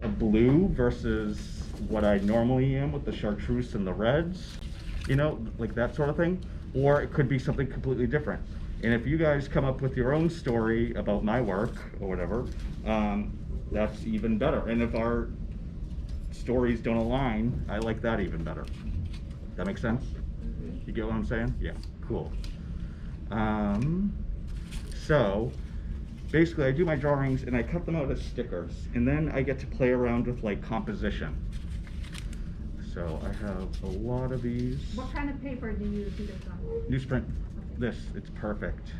a blue versus what I normally am with the chartreuse and the reds, you know, like that sort of thing. Or it could be something completely different. And if you guys come up with your own story about my work or whatever, that's even better. And if our stories don't align, I like that even better. That makes sense? You get what I'm saying? Yeah, cool. So basically I do my drawings and I cut them out as stickers, and then I get to play around with like composition. So I have a lot of these. What kind of paper do you do this on? Newsprint. This, it's perfect.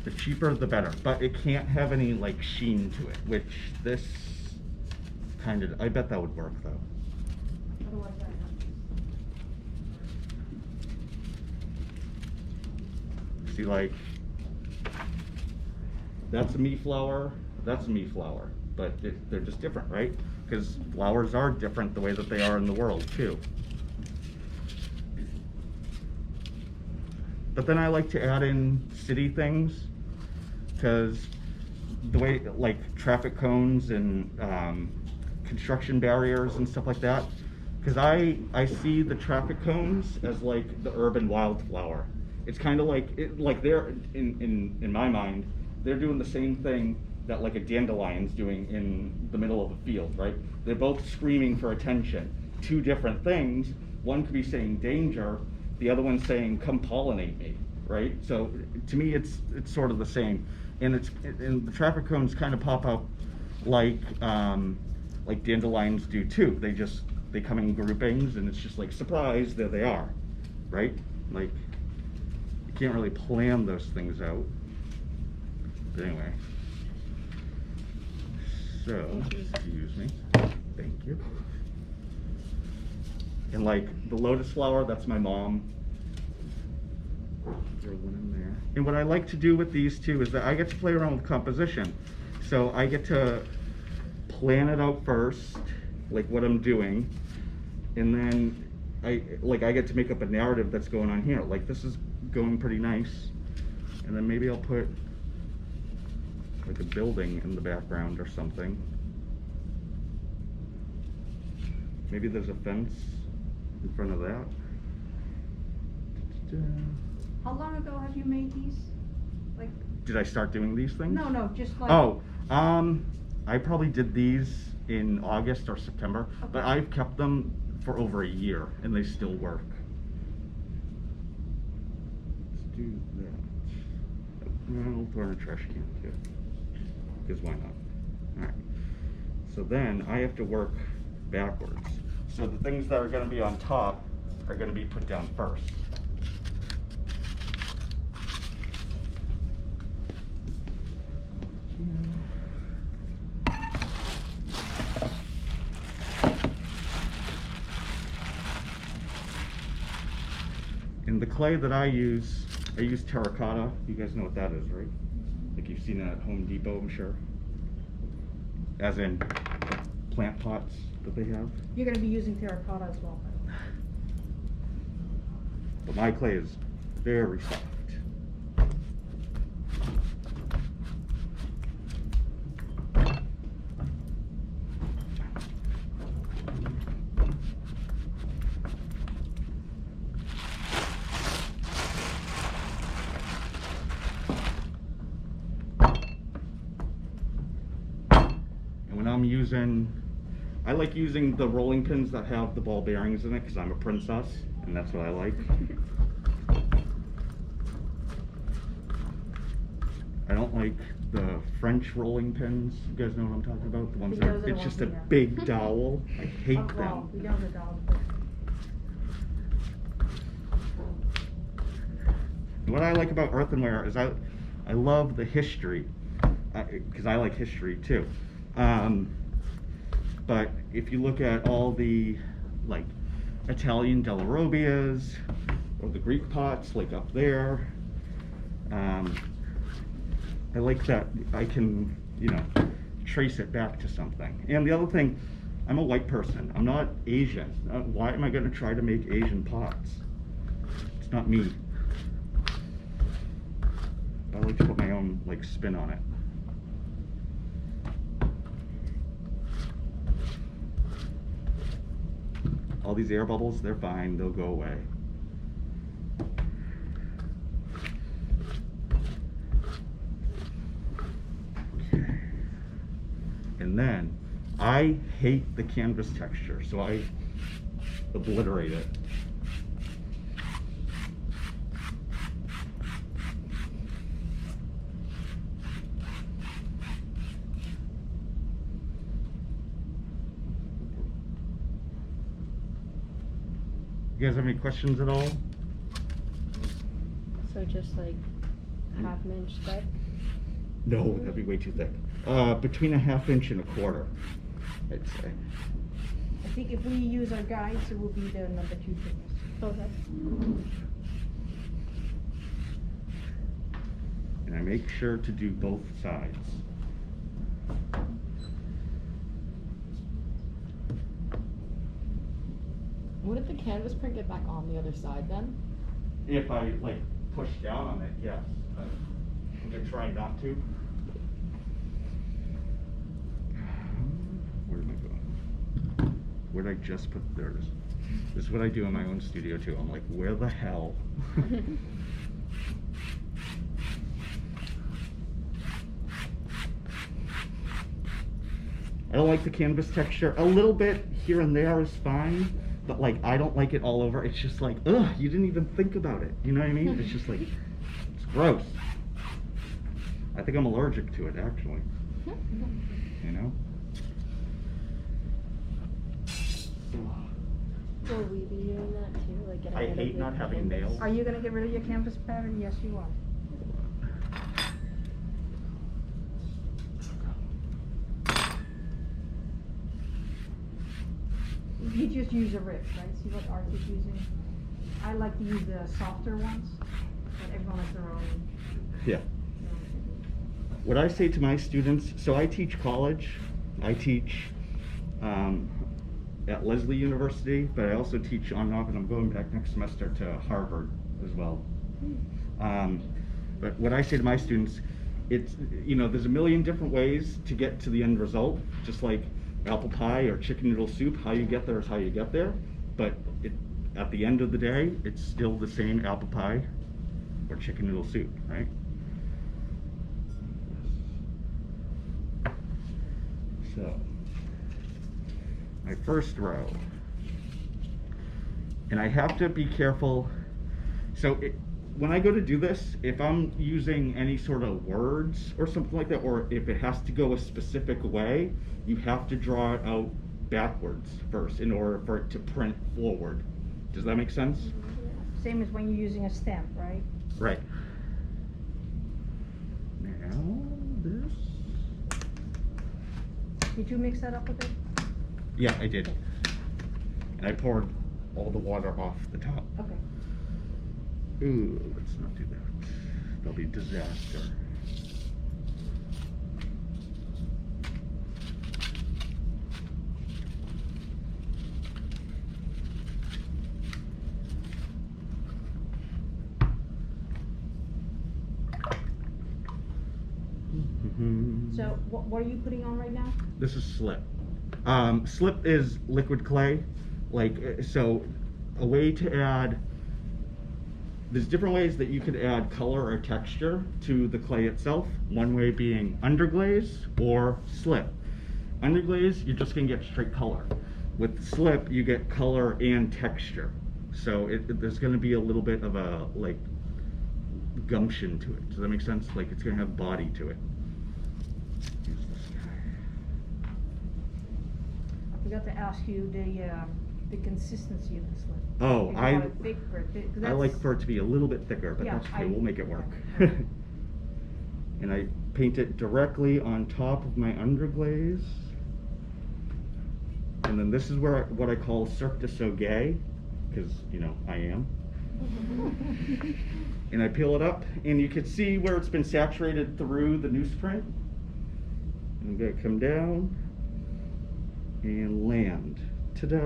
The cheaper the better, but it can't have any like sheen to it, which this kind of, I bet that would work though. Otherwise, I have. See, like, that's a me flower, that's a me flower, but they're just different, right? Because flowers are different the way that they are in the world too. But then I like to add in city things, because the way, like traffic cones and construction barriers and stuff like that, because I see the traffic cones as like the urban wildflower. It's kind of like, like they're, in my mind, they're doing the same thing that like a dandelion's doing in the middle of a field, right? They're both screaming for attention. Two different things. One could be saying danger, the other one's saying come pollinate me, right? So to me it's sort of the same. And and the traffic cones kind of pop up like dandelions do too. They come in groupings, and it's just like, surprise, there they are, right? Like, you can't really plan those things out. But anyway, so excuse me, thank you. And like the lotus flower, that's my mom. Throw one in there. And what I like to do with these two is that I get to play around with composition. So I get to plan it out first, like what I'm doing, and then I get to make up a narrative that's going on here. Like, this is going pretty nice, and then maybe I'll put like a building in the background or something. Maybe there's a fence in front of that. How long ago have you made these? Like, Did I start doing these things? no, just like. Oh, I probably did these in August or September, but Okay. I've kept them for over a year and they still work. Let's do that. I'll throw in a trash can too, because why not? Alright, so then I have to work backwards. So the things that are going to be on top are going to be put down first. And the clay that I use terracotta. You guys know what that is, right? Like, you've seen it at Home Depot, I'm sure. As in plant pots that they have. You're gonna be using terracotta as well. But my clay is very soft. I like using the rolling pins that have the ball bearings in it, because I'm a princess and that's what I like. I don't like the French rolling pins. You guys know what I'm talking about? The ones that are, it's just a big dowel. I hate them. We don't know. What I like about earthenware is I love the history, because I like history too. But if you look at all the like Italian Della Robbias or the Greek pots like up there, I like that I can, you know, trace it back to something. And the other thing, I'm a white person. I'm not Asian. Why am I going to try to make Asian pots? It's not me. I like to put my own like spin on it. All these air bubbles, they're fine, they'll go away. Okay. And then, I hate the canvas texture, so I obliterate it. You guys have any questions at all? So just like half an inch thick? No, that'd be way too thick. Between a ½ inch and a quarter, I'd say. I think if we use our guides, it will be the number 2 thickness. Okay. And I make sure to do both sides. Wouldn't the canvas print get back on the other side then? If I like push down on it, yes. I'm gonna try not to. Where am I going? Where did I just put? There it is. This is what I do in my own studio too. I'm like, where the hell? I don't like the canvas texture. A little bit here and there is fine, but like I don't like it all over. It's just like, ugh, you didn't even think about it. You know what I mean? It's just like, it's gross. I think I'm allergic to it actually. You know? Will we be doing that too? Like getting I rid of hate the not having canvas? nails. Are you gonna get rid of your canvas pattern? Yes, you are. You just use a rip, right? See what Art is using? I like to use the softer ones, but everyone has their own. Yeah. What I say to my students, so I teach college, I teach at Lesley University, but I also teach on and off, and I'm going back next semester to Harvard as well. But what I say to my students, it's, you know, there's a million different ways to get to the end result, just like apple pie or chicken noodle soup. How you get there is how you get there, but at the end of the day, it's still the same apple pie or chicken noodle soup, right? So, my first row, and I have to be careful. So when I go to do this, if I'm using any sort of words or something like that, or if it has to go a specific way, you have to draw it out backwards first in order for it to print forward. Does that make sense? Same as when you're using a stamp, right? Right. Now this. Did you mix that up a bit? Yeah, I did. And I poured all the water off the top. Okay. Ooh, let's not do that. That'll be disaster. So what are you putting on right now? This is slip. Slip is liquid clay. Like, so a way to add, there's different ways that you could add color or texture to the clay itself. One way being underglaze or slip. Underglaze, you're just gonna get straight color. With slip, you get color and texture. So there's gonna be a little bit of a, like, gumption to it. Does that make sense? Like, it's gonna have body to it. Use this guy. I forgot to ask you the consistency of the slip. Oh, If you I want it thick or thick, 'cause I like that's- for it to be a little bit thicker, but Yeah, that's okay, I- we'll make it work. okay. And I paint it directly on top of my underglaze. And then this is where what I call Cirque du Soleil, because, you know, I am. And I peel it up, and you can see where it's been saturated through the newsprint. And I'm gonna come down and land. Ta-da!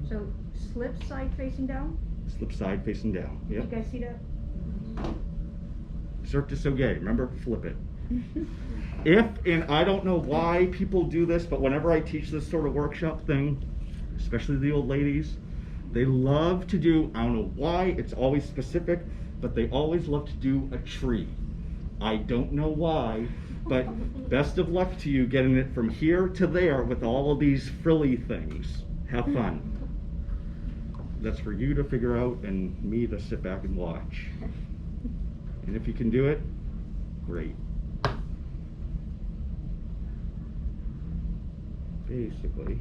So slip side facing down? Slip side facing down. You Yep. guys see that? Cirque du Soleil, remember? Flip it. And I don't know why people do this, but whenever I teach this sort of workshop thing, especially the old ladies, They love to do, I don't know why, it's always specific, but they always love to do a tree. I don't know why, but best of luck to you getting it from here to there with all of these frilly things. Have fun. That's for you to figure out and me to sit back and watch. And if you can do it, great. Basically.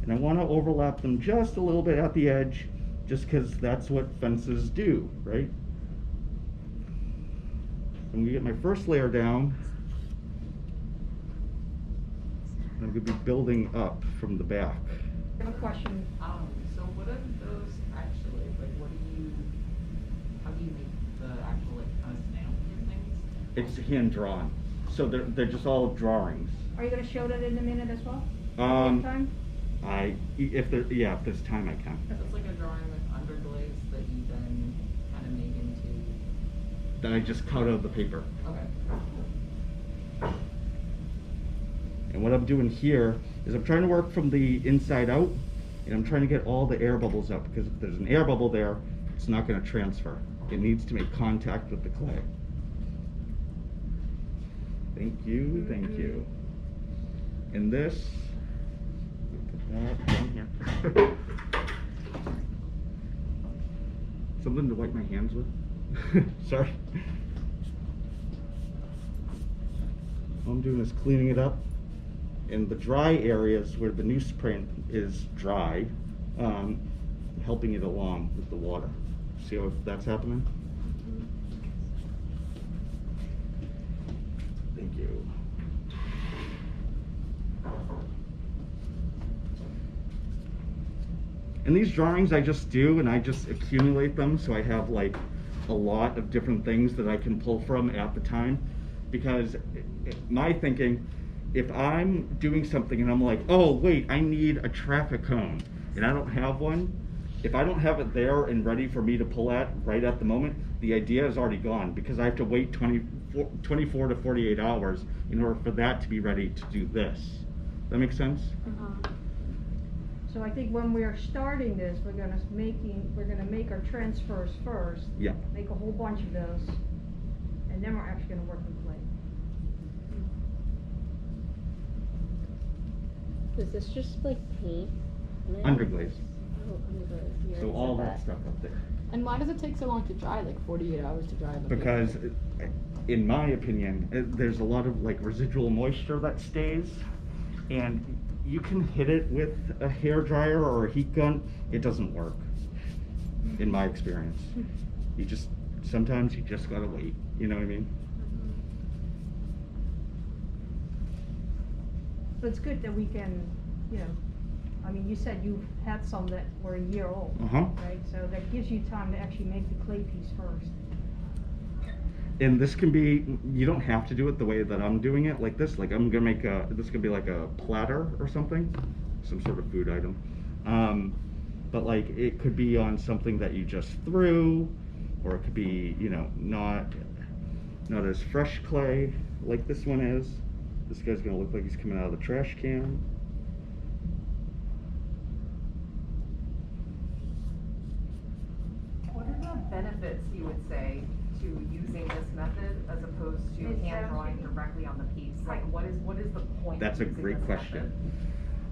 And I want to overlap them just a little bit at the edge, just because that's what fences do, right? I'm going to get my first layer down. And I'm going to be building up from the back. I have a question. So what are those actually, like, how do you make the actual, like, kind of stamp things? It's hand drawn. So they're just all drawings. Are you gonna show that in a minute as well? Um, Time? If there's time, I can. So it's like a drawing with underglaze that you then kind of make into. Then I just cut out of the paper. Okay. And what I'm doing here is I'm trying to work from the inside out, and I'm trying to get all the air bubbles up, because if there's an air bubble there, it's not going to transfer. It needs to make contact with the clay. Thank you, thank you. And this, put that down here. Something to wipe my hands with. Sorry. All I'm doing is cleaning it up. In the dry areas where the newsprint is dry, helping it along with the water. See how that's happening? Thank you. And these drawings I just do, and I just accumulate them, so I have like a lot of different things that I can pull from at the time. Because my thinking, if I'm doing something and I'm like, oh wait, I need a traffic cone, and I don't have one, if I don't have it there and ready for me to pull at right at the moment, the idea is already gone, because I have to wait 24 to 48 hours in order for that to be ready to do this. That make sense? So I think when we are starting this, we're gonna make our transfers first. Yeah. Make a whole bunch of those, and then we're actually gonna work with clay. Is this just like paint? Underglaze. Oh, underglaze. You So already all said that stuff up there. And why does it take so long to dry, like 48 hours to dry? the Because, paper? in my opinion, there's a lot of like residual moisture that stays, and you can hit it with a hair dryer or a heat gun. It doesn't work, in my experience. Sometimes you just gotta wait. You know what I mean? But it's good that we can, I mean, you said you had some that were a year old, right? So that gives you time to actually make the clay piece first. And this can be, you don't have to do it the way that I'm doing it, like this. Like I'm gonna make this could be like a platter or something, some sort of food item. But like it could be on something that you just threw, or it could be, not as fresh clay like this one is. This guy's gonna look like he's coming out of the trash can. What are the benefits, you would say, to using this method as opposed to hand drawing directly on the piece? Like, what is the point? That's a of using great this question.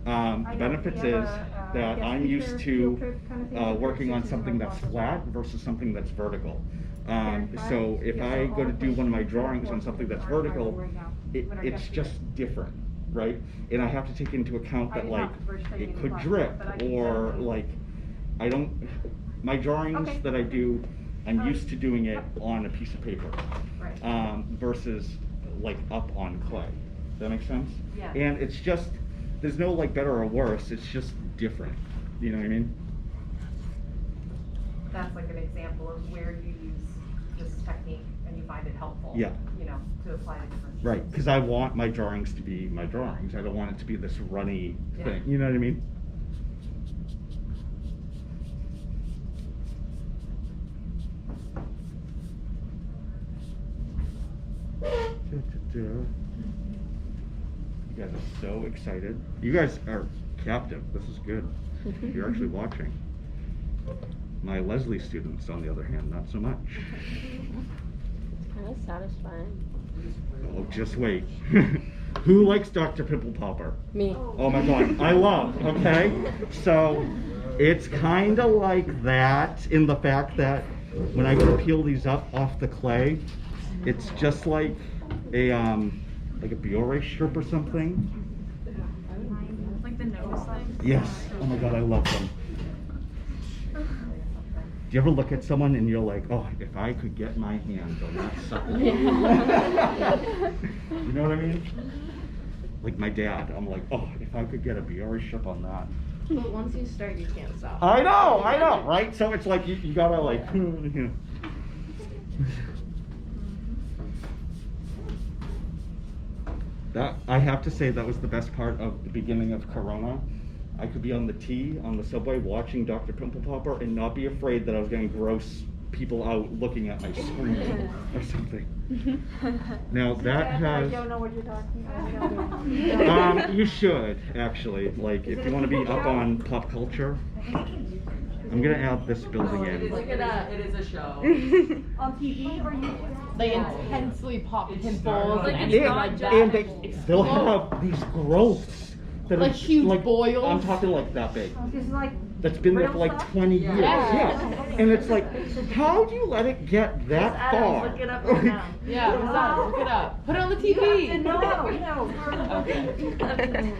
method? The benefits is that I'm used to working on something that's flat versus something that's vertical. So if I go to do one of my drawings on something that's vertical, it's just different, right? And I have to take into account that like it could drip, or like my drawings that I do, I'm used to doing it on a piece of paper, versus like up on clay. Does that make sense? Yeah. And it's just, there's no like better or worse, it's just different. You know what I mean? That's like an example of where you use this technique and you find it helpful. Yeah. To apply to different. Right, because I want my drawings to be my drawings. I don't want it to be this runny thing. You know what I mean? You guys are so excited. You guys are captive. This is good. You're actually watching. My Leslie students, on the other hand, not so much. It's kind of satisfying. Oh, just wait. Who likes Dr. Pimple Popper? Me. Oh my god, I love, okay? So, it's kind of like that in the fact that when I go to peel these up off the clay, it's just like a Biore strip or something. Like the nose thing? Yes, oh my god, I love them. Do you ever look at someone and you're like, oh, if I could get my hands on that sucker. You know what I mean? Like my dad, I'm like, oh, if I could get a Biore strip on that. But once you start, you can't stop. I know, right? So it's like, you gotta like, you know. That, I have to say, that was the best part of the beginning of Corona. I could be on the T, on the subway, watching Dr. Pimple Popper and not be afraid that I was gonna gross people out looking at my screen or something. Now that has... I don't know what you're talking about. you should, actually. Like, if you want to be up on pop culture, I'm gonna add this building in. Look at that. It is a show. On TV or YouTube? Like intensely pop pimples Like and it's anything not like that. And they'll explode. have these growths that Like are huge boils? I'm talking like that big. This is like. That's been there real for like stuff? 20 years. Yeah. Yeah. And it's like, how do you let it get that far? Look it up right now. Yeah, look it up. Put it on the TV. No. Okay.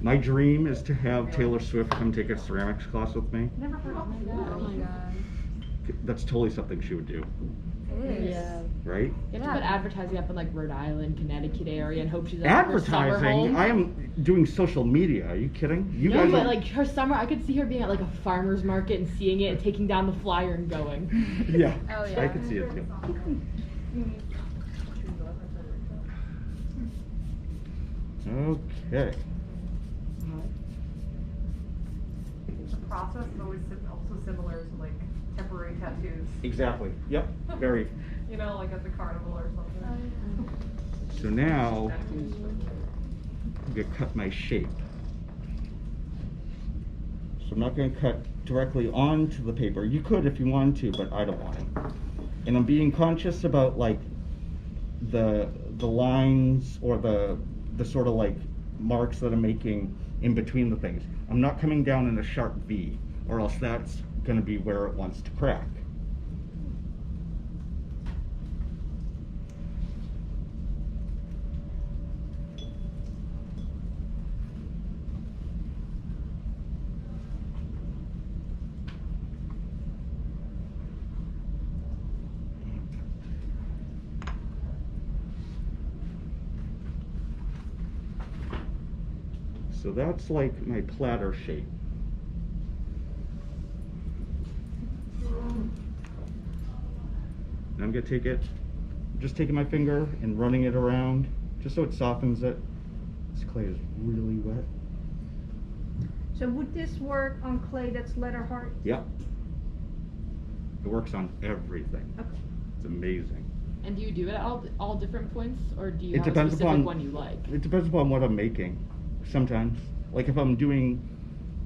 My dream is to have Taylor Swift come take a ceramics class with me. Never heard of it. Oh my god. That's totally something she would do, Yeah. right? You have to put advertising up in like Rhode Island, Connecticut area and hope she's at her summer Advertising? home. I am doing social media. Are you kidding? You No, guys but are- like her summer, I could see her being at like a farmer's market and seeing it and taking down the flyer and going. Yeah, Oh, I yeah. can see it too. Okay. The process is always also similar to like temporary tattoos. Exactly. Yep. Very. You know, like at the carnival or something. So now I'm gonna cut my shape. So I'm not gonna cut directly onto the paper. You could if you wanted to, but I don't want to. And I'm being conscious about like the lines or the sort of like marks that I'm making in between the things. I'm not coming down in a sharp V, or else that's gonna be where it wants to crack. So that's like my platter shape. And I'm gonna take it, just taking my finger and running it around, just so it softens it. This clay is really wet. So would this work on clay that's letter heart? Yep. It works on everything. Okay. It's amazing. And do you do it at all different points, or do you It have a depends specific upon one you like? It depends upon what I'm making. Sometimes, like if I'm doing,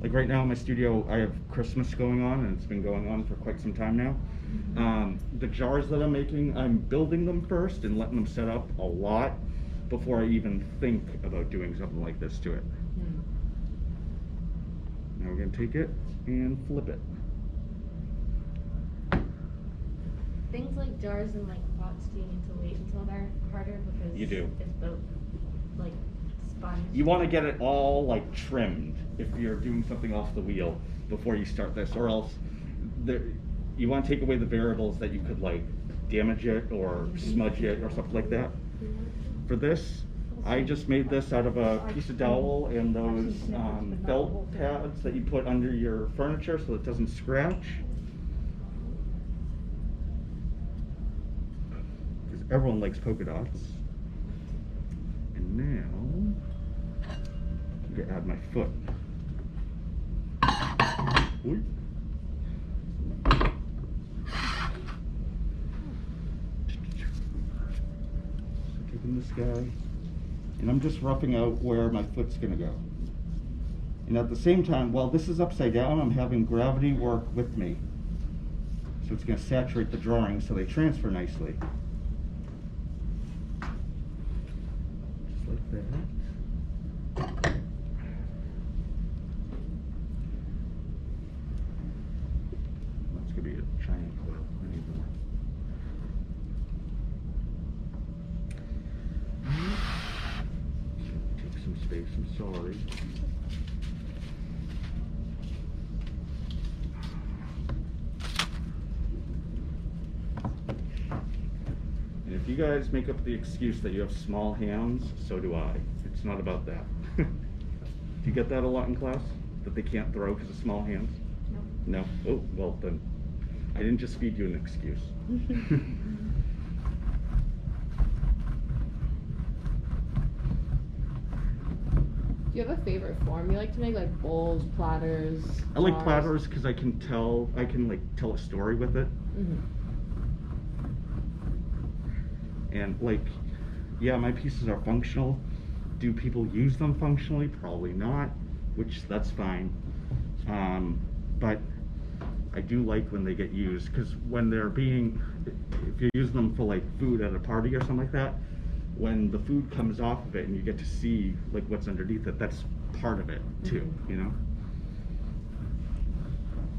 like right now in my studio, I have Christmas going on, and it's been going on for quite some time now. The jars that I'm making, I'm building them first and letting them set up a lot before I even think about doing something like this to it. Now we're gonna take it and flip it. Things like jars and like pots, do you need to wait until they're harder because You do. it's the like sponge? You want to get it all like trimmed if you're doing something off the wheel before you start this, or else you want to take away the variables that you could like damage it or smudge it or something like that. For this, I just made this out of a piece of dowel and those felt pads that you put under your furniture so it doesn't scratch. Because everyone likes polka dots. And now, I'm gonna add my foot. Oy. So take in this guy. And I'm just roughing out where my foot's gonna go. And at the same time, while this is upside down, I'm having gravity work with me. So it's gonna saturate the drawings so they transfer nicely. Just like that. That's gonna be a giant coil. I need more. Take some space, I'm sorry. And if you guys make up the excuse that you have small hands, so do I. It's not about that. Do you get that a lot in class? That they can't throw because of small hands? No. No? Oh, well then, I didn't just feed you an excuse. Do you have a favorite form you like to make, like bowls, platters? I like jars? platters because I can like tell a story with it. Mhm. And like, yeah, my pieces are functional. Do people use them functionally? Probably not, which that's fine. But I do like when they get used, because when they're being, if you use them for like food at a party or something like that, when the food comes off of it and you get to see like what's underneath it, that's part of it too, you know?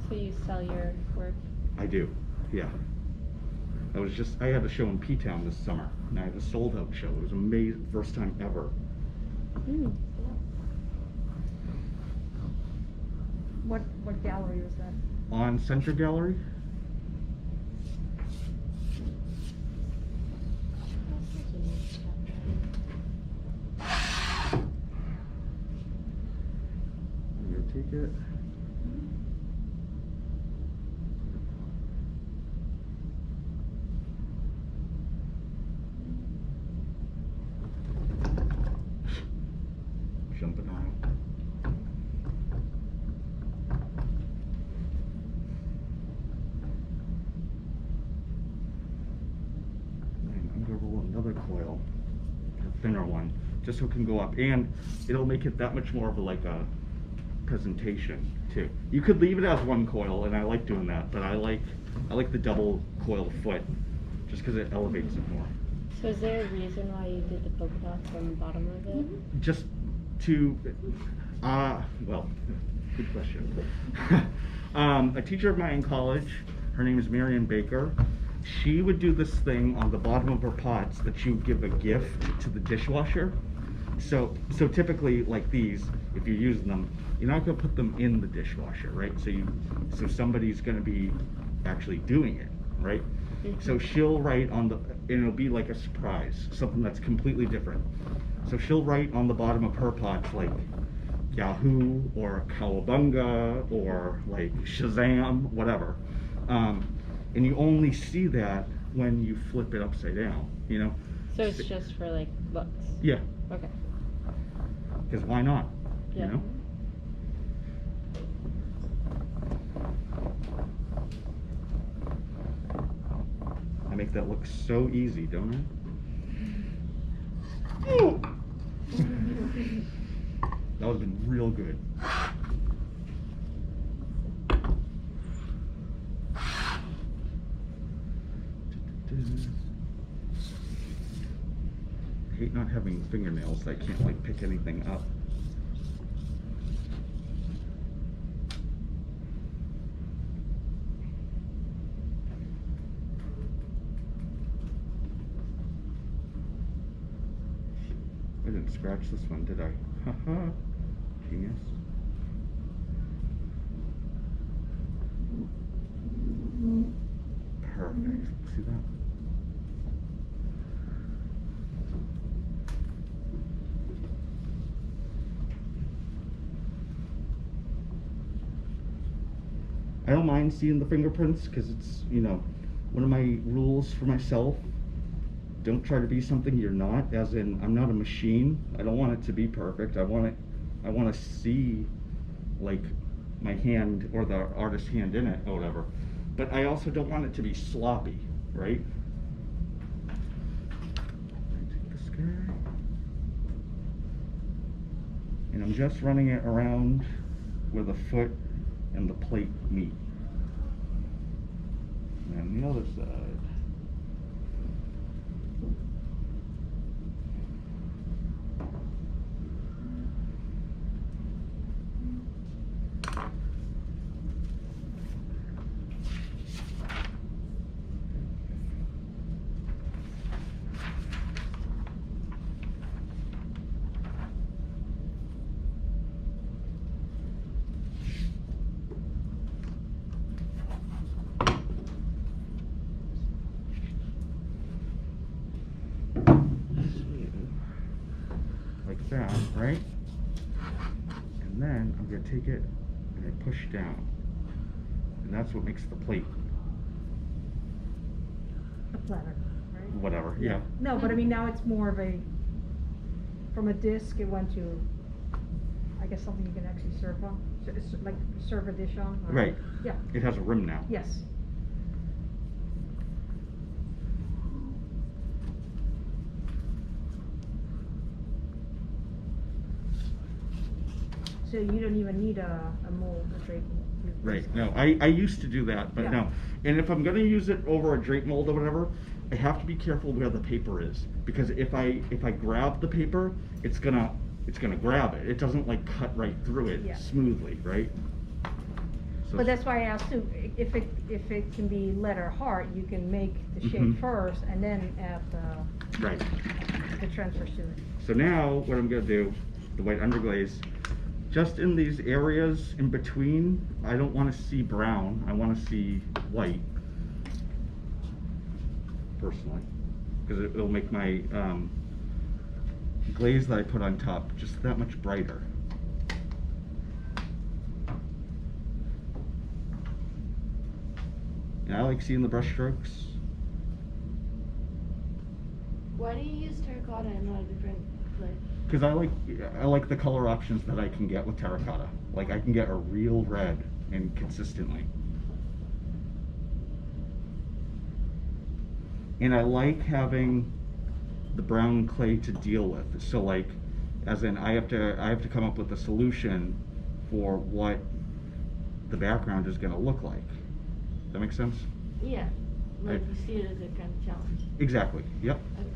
So you sell your work? I do, yeah. I had a show in P-Town this summer, and I had a sold out show. It was amazing, first time ever. What gallery was that? On Center Gallery. I'm gonna take it. Jumping on it. And I'm gonna roll another coil, a thinner one, just so it can go up, and it'll make it that much more of a presentation too. You could leave it as one coil, and I like doing that, but I like the double coil foot, just because it elevates it more. So is there a reason why you did the polka dots on the bottom of it? Just to, well, good question. A teacher of mine in college, her name is Marion Baker, she would do this thing on the bottom of her pots that she would give a gift to the dishwasher. So typically, like these, if you're using them, you're not gonna put them in the dishwasher, right? So somebody's gonna be actually doing it, right? So she'll write on the, and it'll be like a surprise, something that's completely different. So she'll write on the bottom of her pots like Yahoo or Cowabunga or like Shazam, whatever. And you only see that when you flip it upside down, you know? So it's just for like looks? Yeah, Okay. because why not, Yeah. you know? I make that look so easy, don't I? That would've been real good. I hate not having fingernails that I can't like pick anything up. I didn't scratch this one, did I? Haha, genius. Perfect. See that? I don't mind seeing the fingerprints because it's, you know, one of my rules for myself. Don't try to be something you're not, as in, I'm not a machine. I don't want it to be perfect. I want to see like my hand or the artist's hand in it or whatever. But I also don't want it to be sloppy, right? Take this Okay. And I'm just running it around where the foot and the plate meet. And the other side. Like that, right? And then I'm going to take it and I push down. And that's what makes the plate. A platter, right? Whatever, yeah. No, but I mean, now it's more of a, from a disc, it went to, I guess, something you can actually serve on, so it's like serve a dish on. or- Right. Yeah, It has a rim now. yes. So you don't even need a mold, a drape mold. Right, no, I used to do that, but Yeah. no. And if I'm gonna use it over a drape mold or whatever, I have to be careful where the paper is. Because if I grab the paper, it's gonna grab it. It doesn't like cut right through it Yeah. smoothly, right? So- But that's why I asked too, if it can be letter heart, you can make the shape Mhm. first and then add Right. the transfers to it. So now, what I'm gonna do, the white underglaze, just in these areas in between, I don't wanna see brown, I wanna see white. Personally, because it'll make my glaze that I put on top just that much brighter. And I like seeing the brush strokes. Why do you use terracotta and not a different clay? Because I like the color options that I can get with terracotta. Like I can get a real red and consistently. And I like having the brown clay to deal with. So like, as in I have to come up with a solution for what the background is gonna look like. Does that make sense? Yeah, like Right. you see it as a kind of challenge. Exactly, yep. Okay.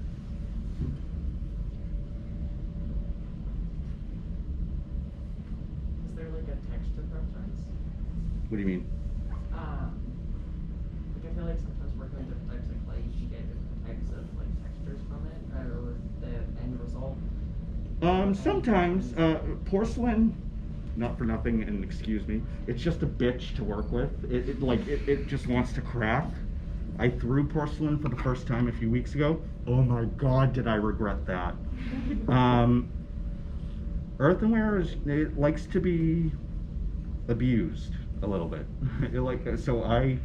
Is there like a texture preference? What do you mean? Like I feel like sometimes working with different types of clay, you can get different types of like textures from it, or the end result. Sometimes, porcelain, not for nothing, and excuse me, it's just a bitch to work with. It just wants to crack. I threw porcelain for the first time a few weeks ago. Oh my God, did I regret that. Earthenware it likes to be abused a little bit. So I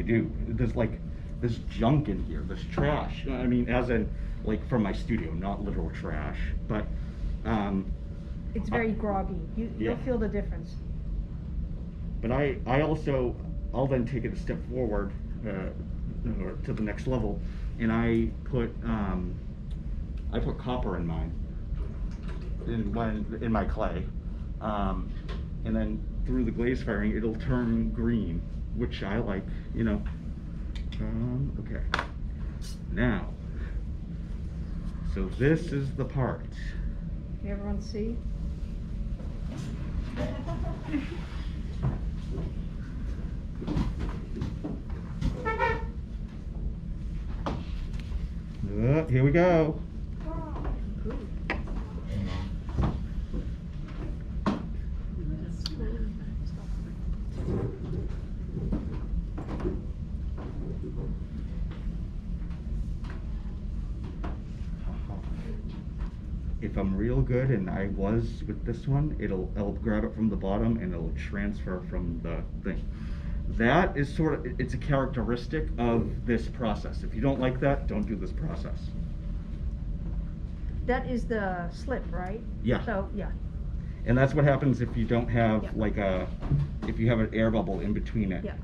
do. There's junk in here. There's trash. I mean, as in like from my studio, not literal trash, but It's very groggy. You'll Yeah. feel the difference. But I'll then take it a step forward or to the next level, and I put copper in mine, in my clay, and then through the glaze firing, it'll turn green, which I like, you know. Okay, now, so this is the part. Can everyone see? Here we go. If I'm real good, and I was with this one, I'll grab it from the bottom and it'll transfer from the thing. That is it's a characteristic of this process. If you don't like that, don't do this process. That is the slip, right? Yeah. So, yeah. And that's what happens if you don't have Yeah. if you have an air bubble in between it. Yeah.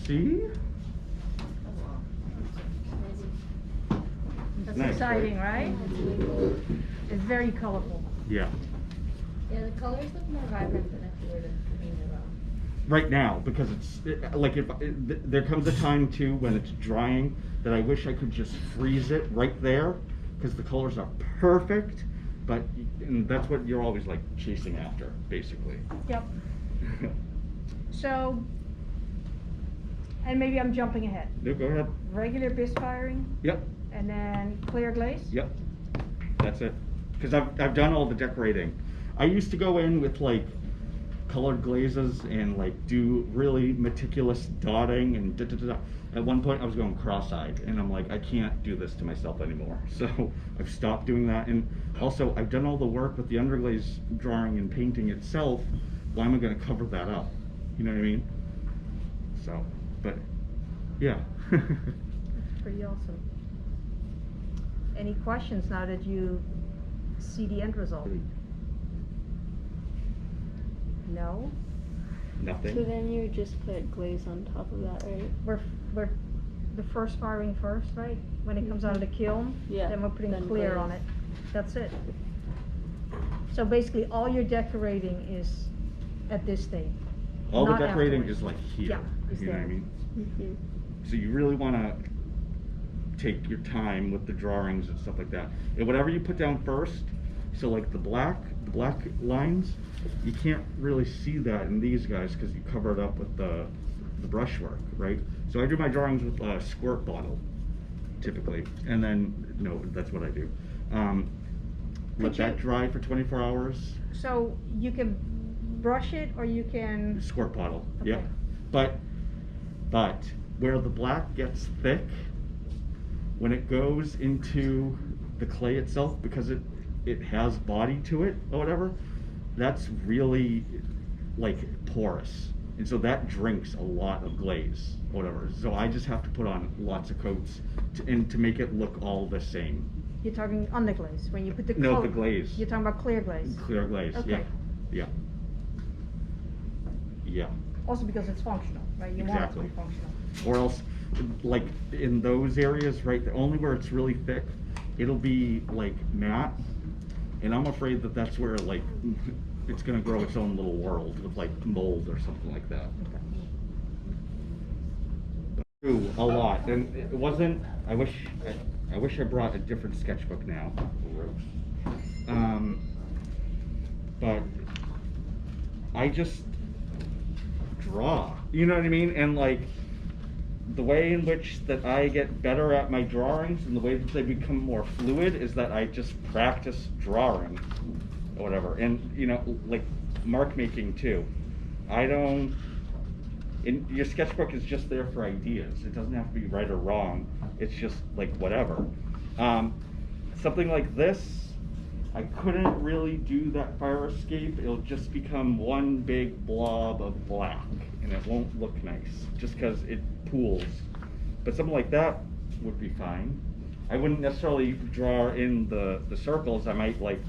See? That's Nice, exciting, right? right? It's very colorful. Yeah. Yeah, the colors look more vibrant than if you were to paint it on. Right now, because like there comes a time too when it's drying that I wish I could just freeze it right there because the colors are perfect, but and that's what you're always like chasing after, basically. Yep. So, and maybe I'm jumping ahead. No, go ahead. Regular bisque firing, Yep. and then clear glaze? Yep. That's it. Because I've done all the decorating. I used to go in with like colored glazes and like do really meticulous dotting and da da da da. At one point I was going cross-eyed and I'm like, I can't do this to myself anymore. So I've stopped doing that. And also I've done all the work with the underglaze drawing and painting itself. Why am I going to cover that up? You know what I mean? So, but yeah. Pretty awesome. Any questions now that you see the end result? No? Nothing. So then you just put glaze on top of that, right? We're the first firing first, right? When it comes out of the kiln, Yeah, then we're putting then clear glaze. on it. That's it. So basically, all your decorating is at this stage. All the not decorating afterwards. is like here. Yeah, it's You know what I there. mean? Mm-hmm. So you really want to take your time with the drawings and stuff like that. And whatever you put down first, so like the black lines, you can't really see that in these guys because you cover it up with the brushwork, right? So I do my drawings with a squirt bottle, typically, and then no, that's what I do. Let Could that you- dry for 24 hours. So you can brush it or you can, Squirt bottle, yep. Okay. But where the black gets thick, when it goes into the clay itself, because it has body to it or whatever, that's really like porous. And so that drinks a lot of glaze or whatever. So I just have to put on lots of coats to make it look all the same. you're talking underglaze, when you put the No, coat. the glaze. You're talking about clear glaze. Clear glaze, yeah. Okay. Yeah. Yeah. Also because it's functional, right? You want it to be Exactly. functional. Or else, like in those areas, right, only where it's really thick, it'll be like matte, and I'm afraid that that's where like it's gonna grow its own little world with like mold or something like that. Ooh, a lot, and it wasn't. I wish I brought a different sketchbook now. But I just draw. You know what I mean? And like the way in which that I get better at my drawings and the way that they become more fluid is that I just practice drawing or whatever. And you know, like mark making too. I don't. Your sketchbook is just there for ideas. It doesn't have to be right or wrong. It's just like whatever. Something like this, I couldn't really do that fire escape. It'll just become one big blob of black, and it won't look nice just because it pools. But something like that would be fine. I wouldn't necessarily draw in the circles. I might like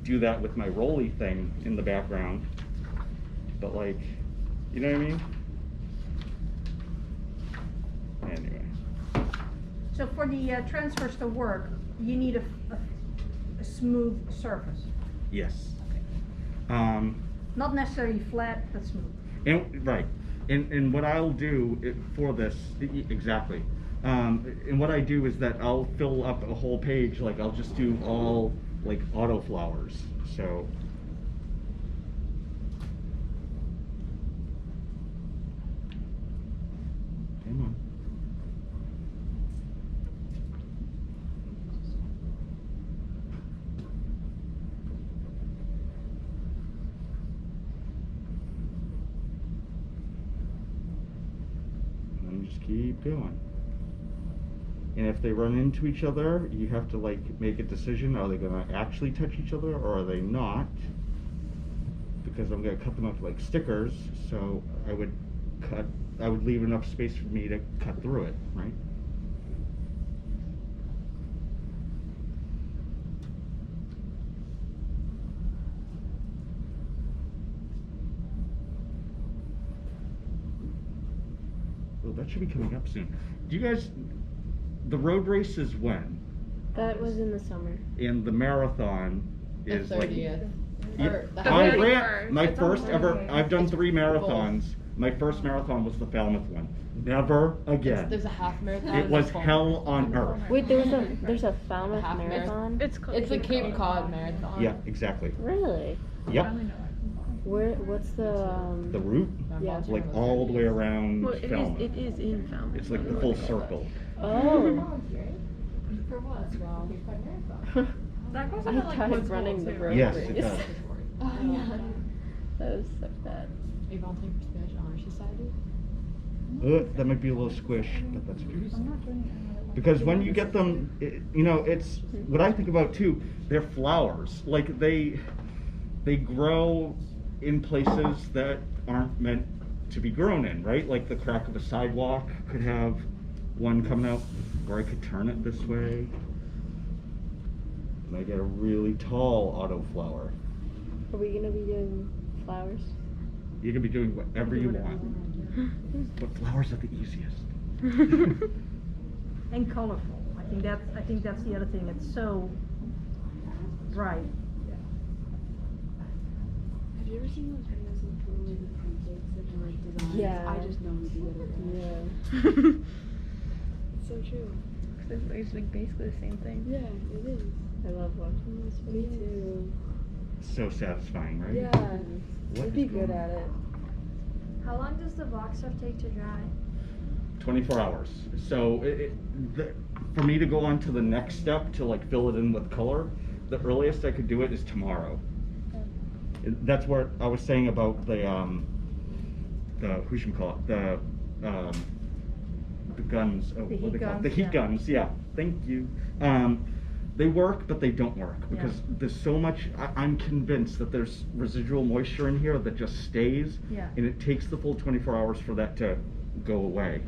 do that with my rolly thing in the background. But like, you know what I mean? Anyway. So for the transfers to work, you need a smooth surface. Yes. Not necessarily flat, but smooth. And right. And what I'll do for this exactly. And what I do is that I'll fill up a whole page. Like I'll just do all like auto flowers. So. Come on. And just keep going. And if they run into each other, you have to like make a decision. Are they gonna actually touch each other or are they not? Because I'm gonna cut them up like stickers, so I would leave enough space for me to cut through it, right? Oh, that that should be coming up soon. Do you guys, the road race is when? That was in the summer. And the marathon The is like. 30th. Yeah, Or the I 31st. ran my It's first on ever. Monday. I've done 3 both. marathons. My first marathon was the Falmouth one. Never again. There's a half marathon. It and was a full hell marathon. on earth. Wait, there's a Falmouth half marathon? It's the Cape Cod Marathon. Yeah, exactly. Really? Yep. What's the The route, Yeah. like all the way around Well, it Falmouth. is in Falmouth. It's like the full circle. Oh. For what? Wow. That goes I into like tried Woods running Bowl, the too, road right? Yes, race. it does. Oh, yeah. That was so bad. Are you volunteering for Spanish Honor Society? That might be a little squish, but that's okay. Because when you get them, it's what I think about too. They're flowers. Like they grow in places that aren't meant to be grown in, right? Like the crack of a sidewalk could have one coming out, or I could turn it this way, and I get a really tall auto flower. Are we gonna be doing flowers? You can be doing whatever you want. But flowers are the easiest. And colorful. I think that's the other thing. It's so bright. Have you ever seen those videos of people with the pancakes that are like designs? Yeah. I just know you'd be good at that. Yeah. It's so true. It's like basically the same thing. Yeah, it is. I love watching those Me videos. too. So satisfying, right? Yeah. What You'd be is good going at on? it. How long does the box stuff take to dry? 24 hours. So for me to go on to the next step to like fill it in with color, the earliest I could do it is tomorrow. That's what I was saying about the who should we call it, the guns. Oh, The what are they heat called? guns, The heat yeah. guns. Yeah. Thank you. They work, but they don't work because Yeah. there's so much. I'm convinced that there's residual moisture in here that just stays, Yeah. and it takes the full 24 hours for that to go away.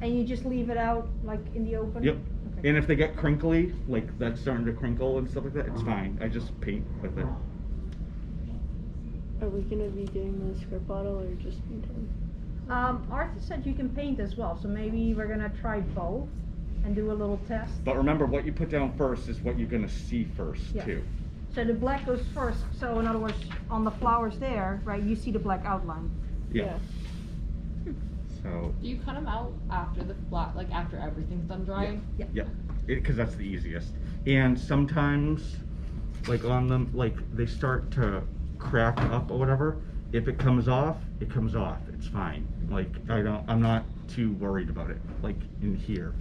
And you just leave it out like in the open? Yep. Okay. And if they get crinkly, like that's starting to crinkle and stuff like that, it's fine. I just paint with it. Are we gonna be doing the script bottle or just painting? Arthur said you can paint as well, so maybe we're gonna try both and do a little test. But remember, what you put down first is what you're gonna see first Yeah. too. So the black goes first, so in other words, on the flowers there, right, you see the black outline. Yeah. So, Do you cut them out after the flat, like after everything's done drying? yeah, because that's the easiest. And sometimes, like on them, like they start to crack up or whatever. If it comes off, it comes off. It's fine. Like I'm not too worried about it. Like in here.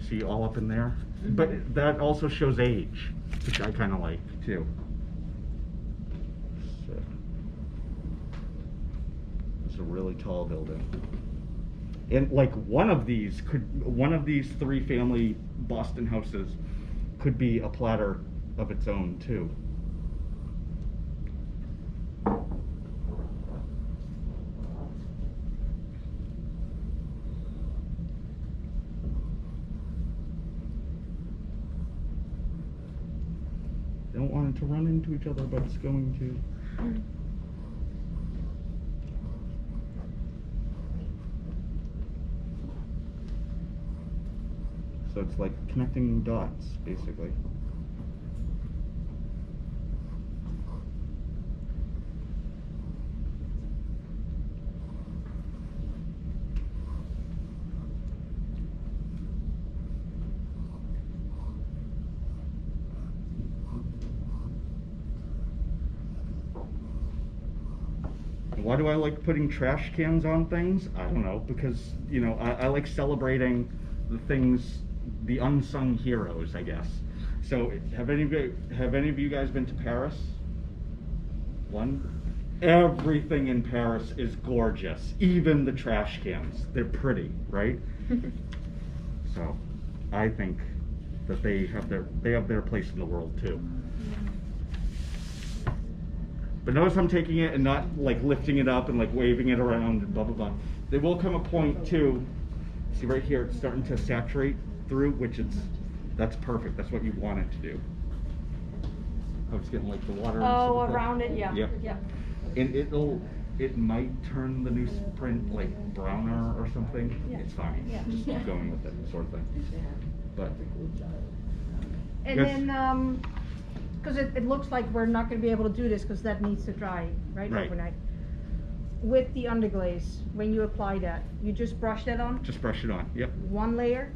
See all up in there? But that also shows age, which I kind of like too. So, it's a really tall building. And like one of these 3 family Boston houses could be a platter of its own too. Don't want it to run into each other, but it's going to. So it's like connecting dots, basically. Why do I like putting trash cans on things? I don't know, because, I like celebrating the things, the unsung heroes, I guess. So, have any of you guys been to Paris? One? Everything in Paris is gorgeous, even the trash cans. They're pretty, right? So, I think that they have their place in the world too. But notice I'm taking it and not like lifting it up and like waving it around and blah blah blah. There will come a point too. See right here, it's starting to saturate through, that's perfect. That's what you want it to do. Oh, it's getting like the water. and stuff Oh, like that. around it, yeah, Yep. yeah. And it might turn the newsprint like browner or something, Yeah. it's fine. Yeah. Just keep going with it, sort of thing. But And Yes. then, cause it looks like we're not gonna be able to do this, cause that needs to dry, right, Right. overnight. With the underglaze, when you apply that, you just brush that on, just brush it on. Yep. one layer?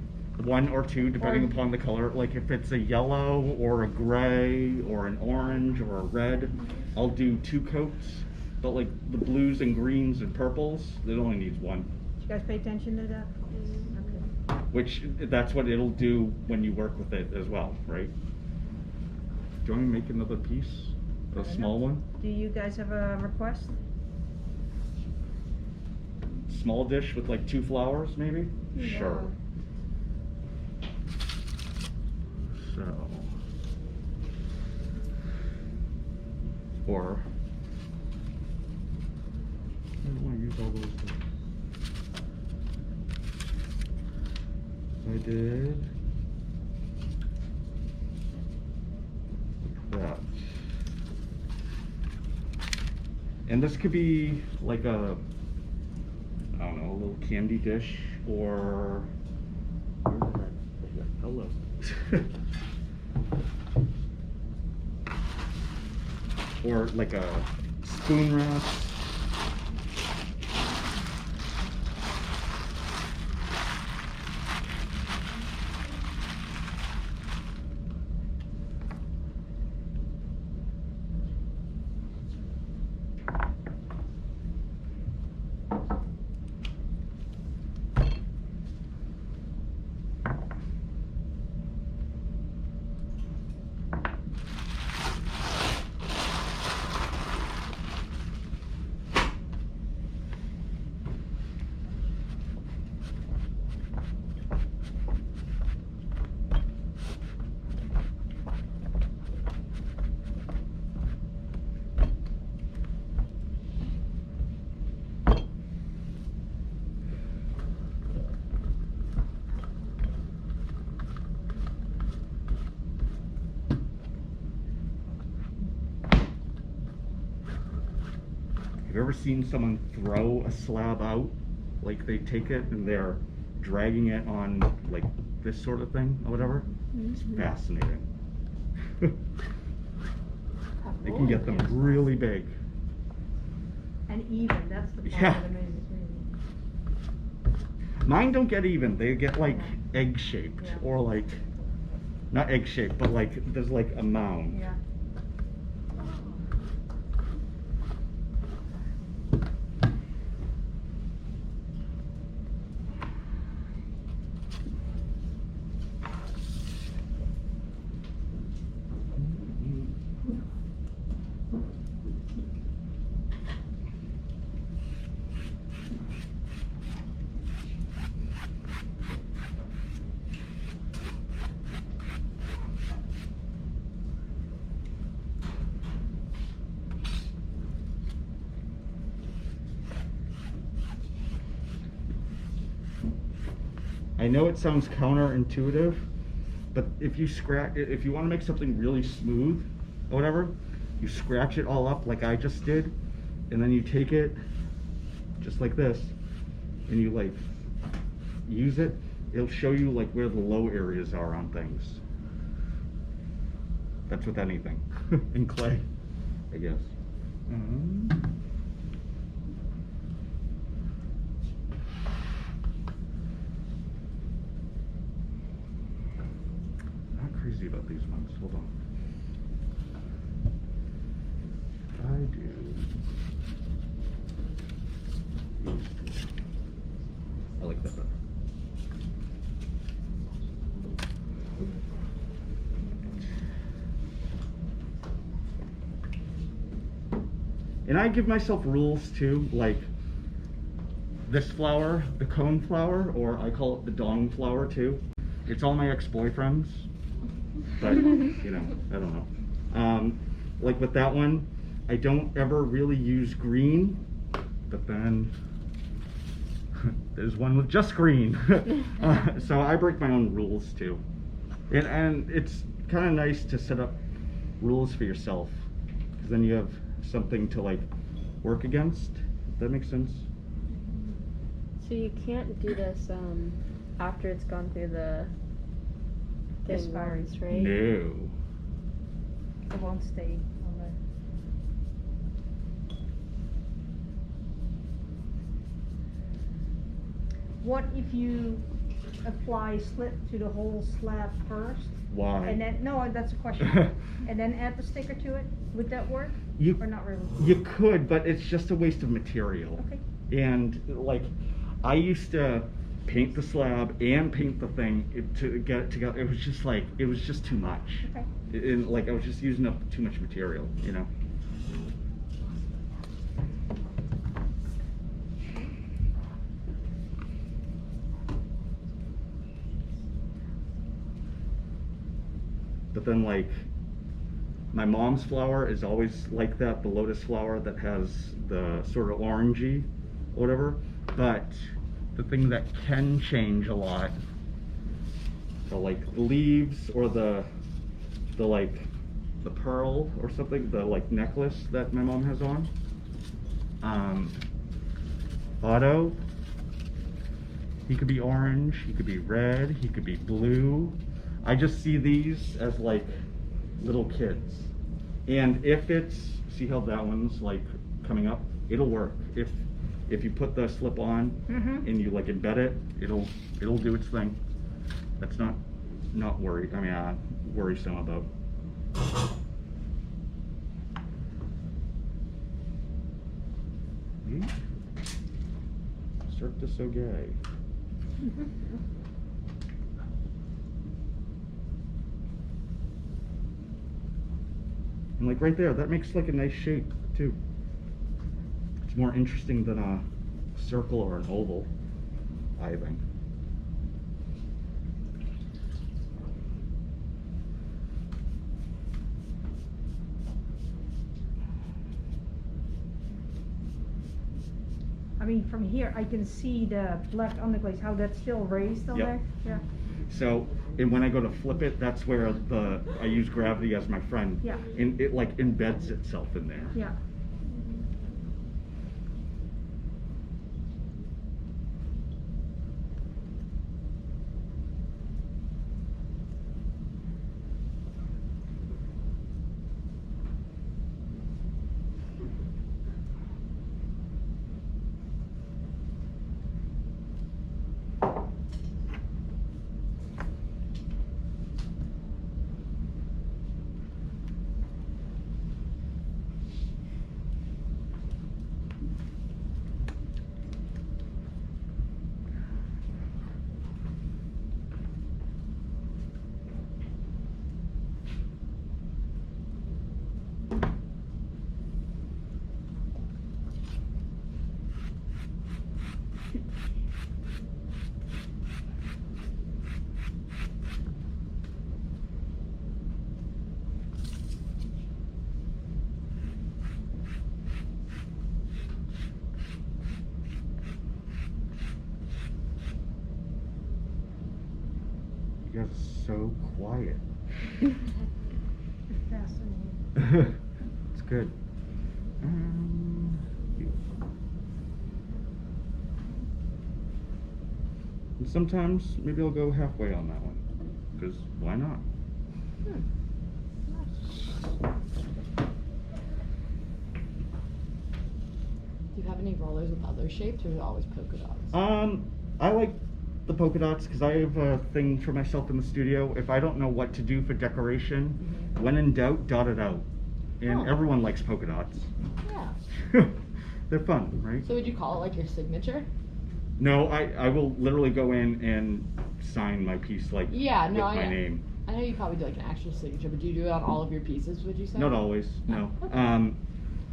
One or two, depending Or- upon the color. Like if it's a yellow or a gray or an orange or a red, I'll do 2 coats. But like the blues and greens and purples, it only needs 1. Did you guys pay attention to that? Okay. Which that's what it'll do when you work with it as well, right? Do you want me to make another piece? I A don't small know. one? Do you guys have a request? Small dish with like 2 flowers, maybe? Yeah. Sure. So. Or. I don't want to use all those things. I did. Like that. And this could be like a, I don't know, a little candy dish or, where did that, hello. Or like a spoon rest. Have you ever seen someone throw a slab out? Like they take it and they're dragging it on like this sort of thing or whatever? It's fascinating. They can get them really big. And even, that's the part Yeah. that amazes me. Mine don't get even. They get like egg shaped Yeah. or like, not egg shaped, but like there's like a mound. Yeah. I know it sounds counterintuitive, but if you if you want to make something really smooth or whatever, you scratch it all up like I just did, and then you take it just like this, and you like use it. It'll show you like where the low areas are on things. That's with anything in clay, I guess. Not crazy about these ones. Hold on. I do. These two. I like that better. And I give myself rules too, like this flower, the cone flower, or I call it the dong flower too. It's all my ex-boyfriends, but you know, I don't know. Like with that one, I don't ever really use green, but then there's one with just green. So I break my own rules too. And it's kind of nice to set up rules for yourself, because then you have something to like work against. that makes sense. So you can't do this after it's gone through the This thing far. once, right? No. It won't stay on the. What if you apply slip to the whole slab first? Why? And then, no, that's a question. And then add the sticker to it? Would that work? You Or not really? You could, but it's just a waste of material. Okay. And like, I used to paint the slab and paint the thing to get it together. It was just like, it was just too much. Okay. And like, I was just using up too much material, you know? But then like, my mom's flower is always like that, the lotus flower that has the sort of orangey, whatever. But the thing that can change a lot, the like leaves or the like the pearl or something, the like necklace that my mom has on. Otto, he could be orange, he could be red, he could be blue. I just see these as like little kids. And if it's, see how that one's like coming up? It'll work. If you put the slip on and you like embed it, it'll do its thing. That's not worried. I mean, worrisome about. Cirque du Soleil. And like right there, that makes like a nice shape too. It's more interesting than a circle or an oval, I think. I mean, from here, I can see the black underglaze, how that's still raised on Yep. there. Yeah. So, and when I go to flip it, that's where I use gravity as my friend. Yeah. And it like embeds itself in there. Yeah. You guys are so quiet. Fascinating. It's good. And sometimes maybe I'll go halfway on that one, because why not? Do you have any rollers with other shapes, or is it always polka dots? I like the polka dots because I have a thing for myself in the studio. If I don't know what to do for decoration, when in doubt, dot it out. And Oh. everyone likes polka dots. Yeah. They're fun, right? So would you call it like your signature? No, I will literally go in and sign my piece like Yeah, no, with I my know. name. I know you probably do like an actual signature, but do you do it on all of your pieces, would you say? Not always, no. Oh, okay.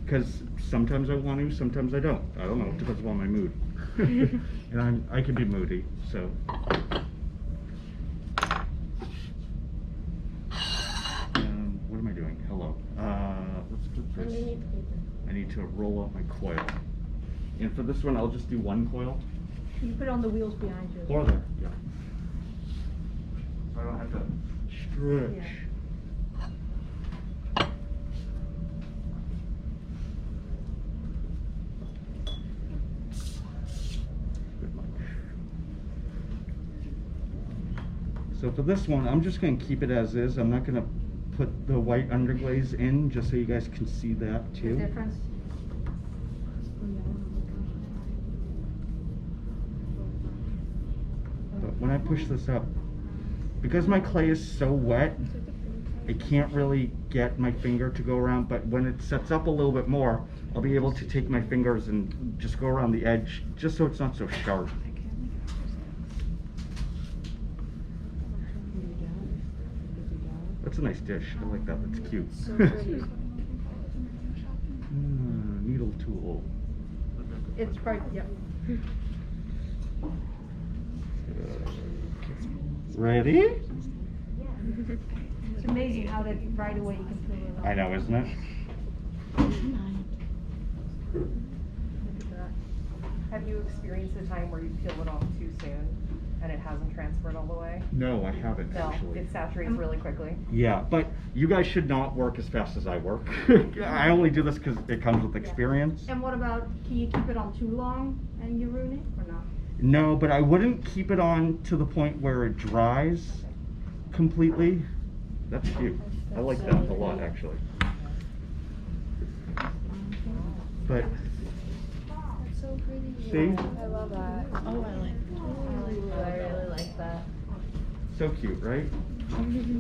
Because sometimes I want to, sometimes I don't. I don't know. It depends upon my mood. And I can be moody, so. What am I doing? Hello. Let's put this. Underneath paper. I need to roll out my coil. And for this one, I'll just do one coil. You put it on the wheels behind you. Or there, yeah. So I don't have to stretch. Yeah. So for this one, I'm just gonna keep it as is. I'm not gonna put the white underglaze in, just so you guys can see that The too. difference? But when I push this up, because my clay is so wet, I can't really get my finger to go around, but when it sets up a little bit more, I'll be able to take my fingers and just go around the edge, just so it's not so sharp. That's a nice dish. I like that. That's cute. So pretty. Needle tool. It's right, yep. Ready? It's amazing how that right away you can feel it. I know, isn't it? Look at that. Have you experienced a time where you peel it off too soon and it hasn't transferred all the way? No, I haven't No, actually. it saturates really quickly. Yeah, but you guys should not work as fast as I work. I only do this because it comes with experience. And what about, can you keep it on too long and you ruin it, or not? No, but I wouldn't keep it on to the point where it dries completely. That's cute. I like that a lot, actually. But That's so pretty. see, I love that. Oh, I like that. I really like that. so cute, right?